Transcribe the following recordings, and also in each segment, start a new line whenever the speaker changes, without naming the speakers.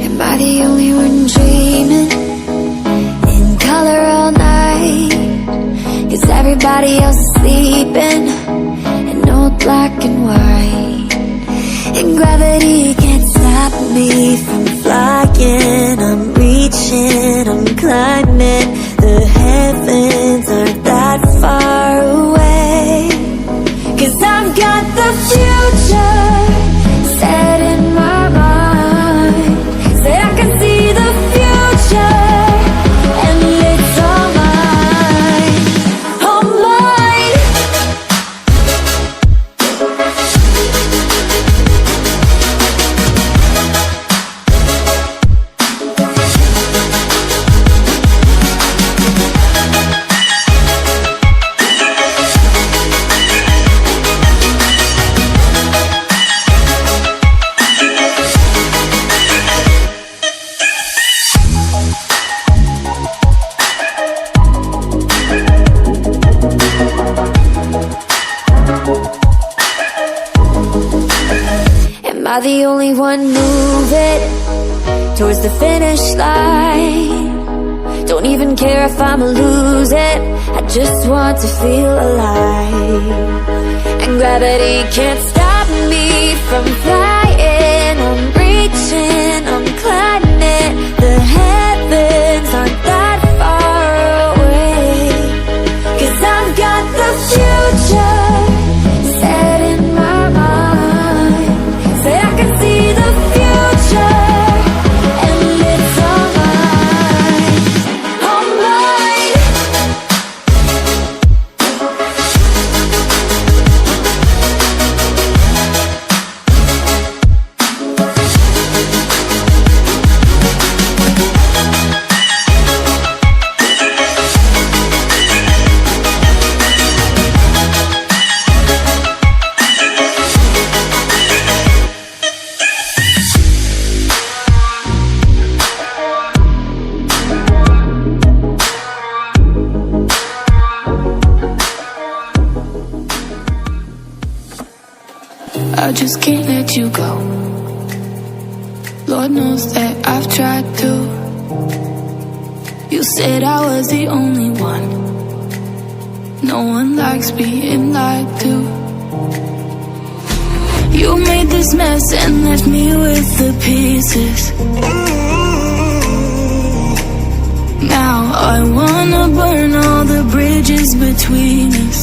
Am I the only one dreaming in color all night? 'Cause everybody else is sleeping in old black and white. And gravity can't stop me from flying. I'm reaching, I'm climbing. The heavens aren't that far away. 'Cause I've got the future set in my mind. Say I can see the future, and it's all mine, all mine. Am I the only one moving towards the finish line? Don't even care if I'ma lose it, I just want to feel alive. And gravity can't stop me from flying. I'm reaching, I'm climbing. The heavens aren't that far away. 'Cause I've got the future set in my mind. Say I can see the future, and it's all mine, all mine.
I just can't let you go. Lord knows that I've tried to. You said I was the only one. No one likes being lied to. You made this mess and left me with the pieces. Now I wanna burn all the bridges between us.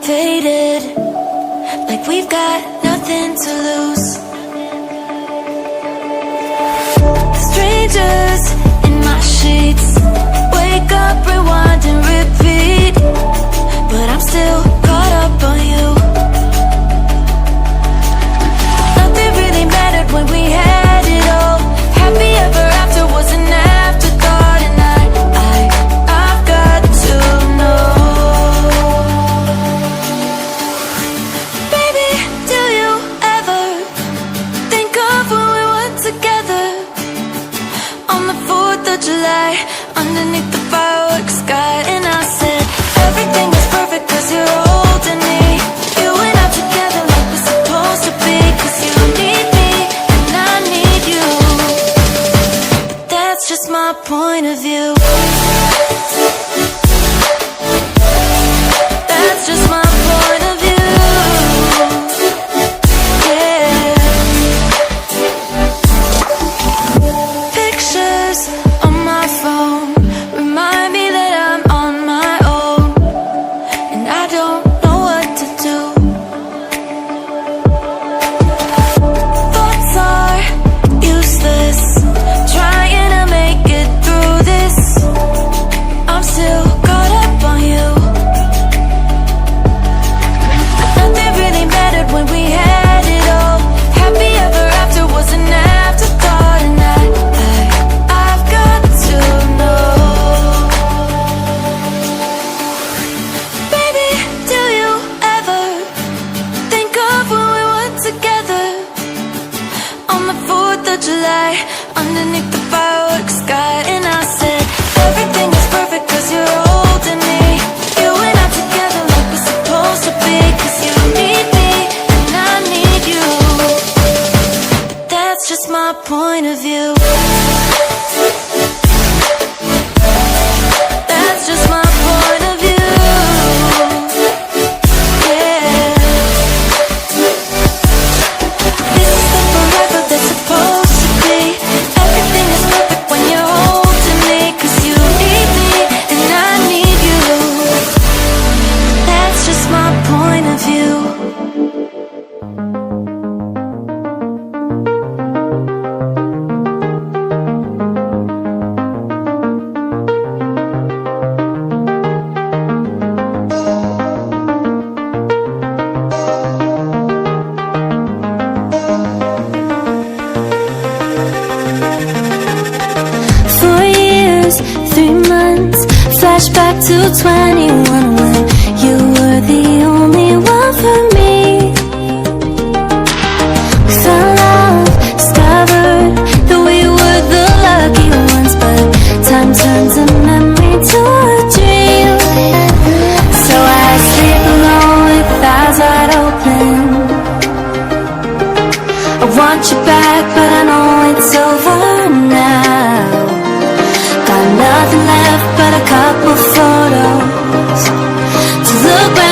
faded, like we've got nothing to lose. Strangers in my sheets, wake up, rewind and repeat, but I'm still caught up on you. Nothing really mattered when we had it all. Happy ever after was an afterthought, and I've got to know. Baby, do you ever think of when we were together on the 4th of July, underneath the fireworks sky? And I said, everything is perfect cause you're holding me. You and I together like we're supposed to be, cause you need me and I need you. But that's just my point of view. That's just my point of view. Yeah. Pictures on my phone remind me that I'm on my own, and I don't know what to do. Thoughts are useless, trying to make it through this. I'm still caught up on you. Nothing really mattered when we had it all. Happy ever after was an afterthought, and I've got to know. Baby, do you ever think of when we were together on the 4th of July, underneath the fireworks sky? And I said, everything is perfect cause you're holding me. You and I together like we're supposed to be, cause you need me and I need you. But that's just my point of view. That's just my point of view. Yeah. This is the forever that's supposed to be. Everything is perfect when you're holding me, cause you need me and I need you. That's just my point of view. Flashback to 21 when you were the only one for me. We fell in love, discovered that we were the lucky ones, but time turns a memory to a dream. So I sleep alone with eyes wide open. I want you back, but I know it's over now. Got nothing left but a couple photos to look back